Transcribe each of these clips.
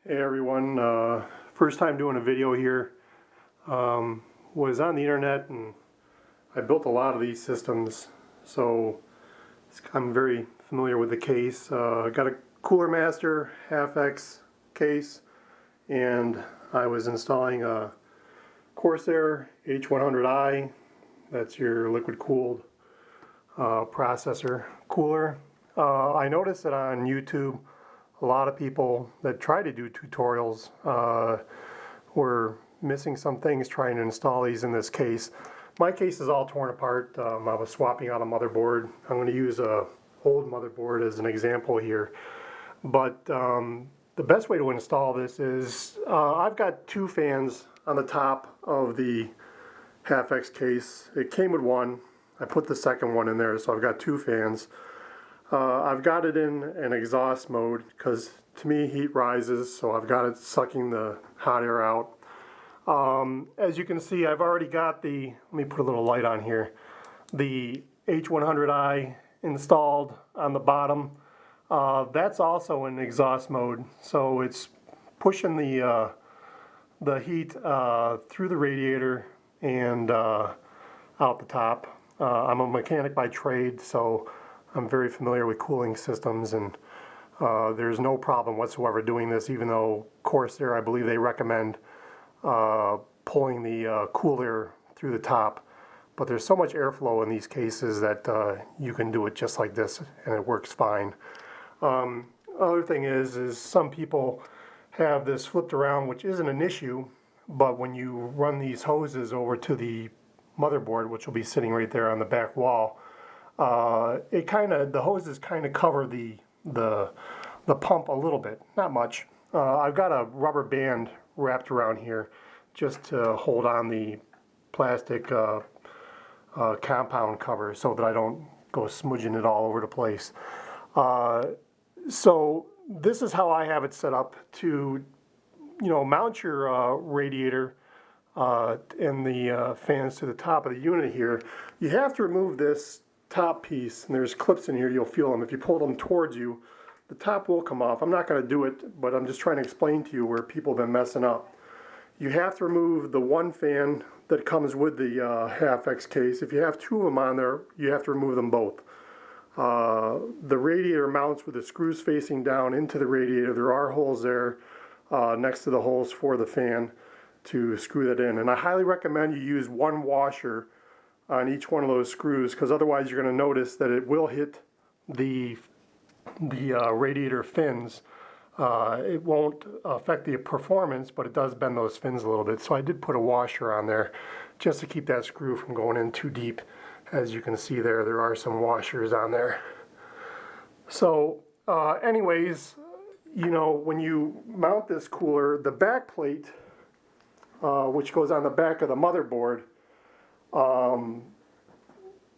Hey everyone, first time doing a video here. Was on the internet and I built a lot of these systems, so I'm very familiar with the case. Got a Cooler Master Haf X case, and I was installing a Corsair H100i. That's your liquid cooled processor cooler. I noticed that on YouTube a lot of people that try to do tutorials were missing some things trying to install these in this case. My case is all torn apart. I was swapping out a motherboard. I'm going to use a old motherboard as an example here. But the best way to install this is I've got two fans on the top of the Haf X case. It came with one. I put the second one in there, so I've got two fans. I've got it in an exhaust mode because to me heat rises, so I've got it sucking the hot air out. As you can see, I've already got the, let me put a little light on here, the H100i installed on the bottom. That's also in exhaust mode, so it's pushing the heat through the radiator and out the top. I'm a mechanic by trade, so I'm very familiar with cooling systems, and there's no problem whatsoever doing this, even though Corsair, I believe they recommend pulling the cool air through the top. But there's so much airflow in these cases that you can do it just like this and it works fine. Other thing is some people have this flipped around, which isn't an issue, but when you run these hoses over to the motherboard, which will be sitting right there on the back wall, the hoses kind of cover the pump a little bit, not much. I've got a rubber band wrapped around here just to hold on the plastic compound cover so that I don't go smudging it all over the place. So this is how I have it set up to, mount your radiator and the fans to the top of the unit here. You have to remove this top piece, and there's clips in here, you'll feel them. If you pull them towards you, the top will come off. I'm not going to do it, but I'm just trying to explain to you where people have been messing up. You have to remove the one fan that comes with the Haf X case. If you have two of them on there, you have to remove them both. The radiator mounts with the screws facing down into the radiator. There are holes there next to the holes for the fan to screw that in. And I highly recommend you use one washer on each one of those screws, because otherwise you're going to notice that it will hit the radiator fins. It won't affect the performance, but it does bend those fins a little bit. So I did put a washer on there just to keep that screw from going in too deep. As you can see there are some washers on there. So anyways, when you mount this cooler, the back plate, which goes on the back of the motherboard,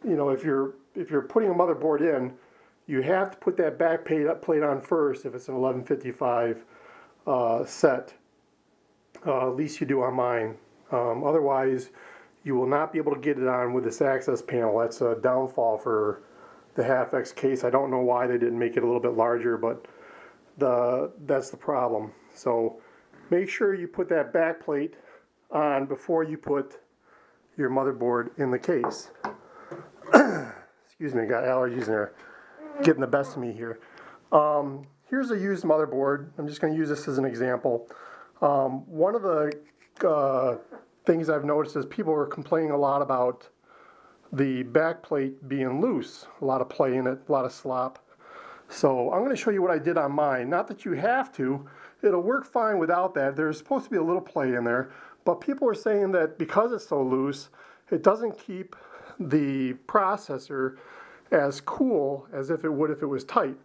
if you're putting a motherboard in, you have to put that back plate on first if it's an 1155 set. At least you do on mine. Otherwise, you will not be able to get it on with this access panel. That's a downfall for the Haf X case. I don't know why they didn't make it a little bit larger, but that's the problem. So make sure you put that back plate on before you put your motherboard in the case. Excuse me, I got allergies in there getting the best of me here. Here's a used motherboard. I'm just going to use this as an example. One of the things I've noticed is people are complaining a lot about the back plate being loose. A lot of play in it, a lot of slop. So I'm going to show you what I did on mine. Not that you have to. It'll work fine without that. There's supposed to be a little play in there. But people are saying that because it's so loose, it doesn't keep the processor as cool as if it would if it was tight.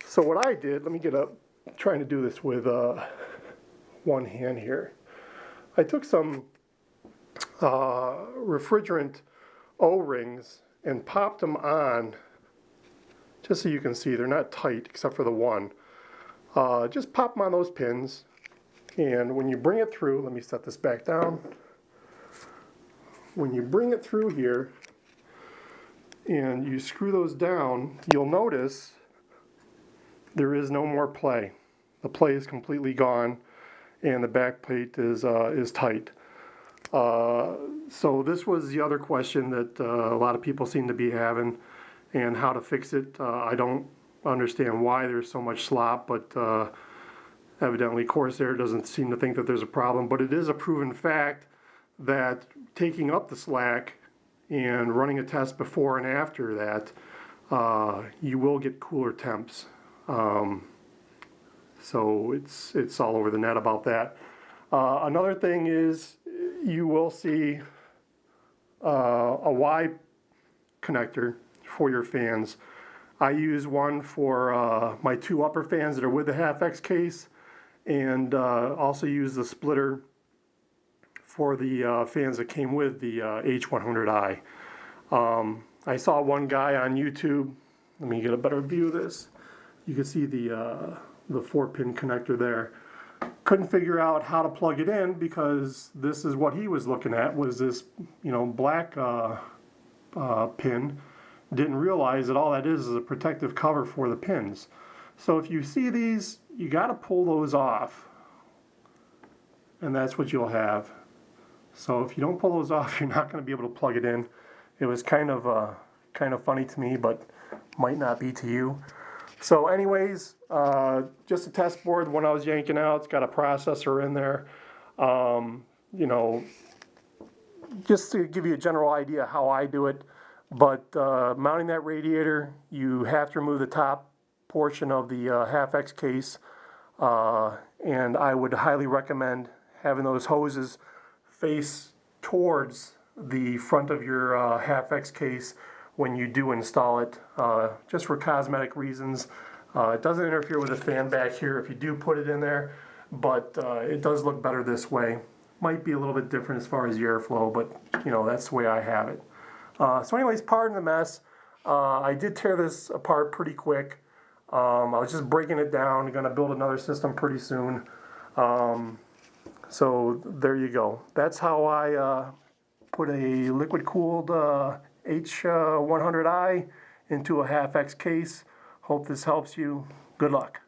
So what I did, let me get up, I'm trying to do this with one hand here. I took some refrigerant O-rings and popped them on, just so you can see they're not tight except for the one. Just pop them on those pins, and when you bring it through, let me set this back down. When you bring it through here and you screw those down, you'll notice there is no more play. the play is completely gone, and the back plate is tight. So this was the other question that a lot of people seem to be having, and how to fix it. I don't understand why there's so much slop, but evidently Corsair doesn't seem to think that there's a problem. But it is a proven fact that taking up the slack and running a test before and after that, you will get cooler temps. So it's all over the net about that. Another thing is you will see a Y connector for your fans. I use one for my two upper fans that are with the Haf X case, and also use the splitter for the fans that came with the H100i. I saw one guy on YouTube. Let me get a better view of this. You can see the 4-pin connector there. Couldn't figure out how to plug it in, because this is what he was looking at, was this, you know, black pin. Didn't realize that all that is a protective cover for the pins. So if you see these, you got to pull those off, and that's what you'll have. So if you don't pull those off, you're not going to be able to plug it in. It was kind of funny to me, but might not be to you. So anyways, just a test board. The one I was yanking out, it's got a processor in there. You know, just to give you a general idea how I do it. But mounting that radiator, you have to remove the top portion of the Haf X case, and I would highly recommend having those hoses face towards the front of your Haf X case when you do install it, just for cosmetic reasons. It doesn't interfere with the fan back here if you do put it in there, but it does look better this way. Might be a little bit different as far as the airflow, but you know, that's the way I have it. So anyways, pardon the mess. I did tear this apart pretty quick. I was just breaking it down. I'm going to build another system pretty soon. So there you go. That's how I put a liquid-cooled H100i into a Haf X case. Hope this helps you. Good luck.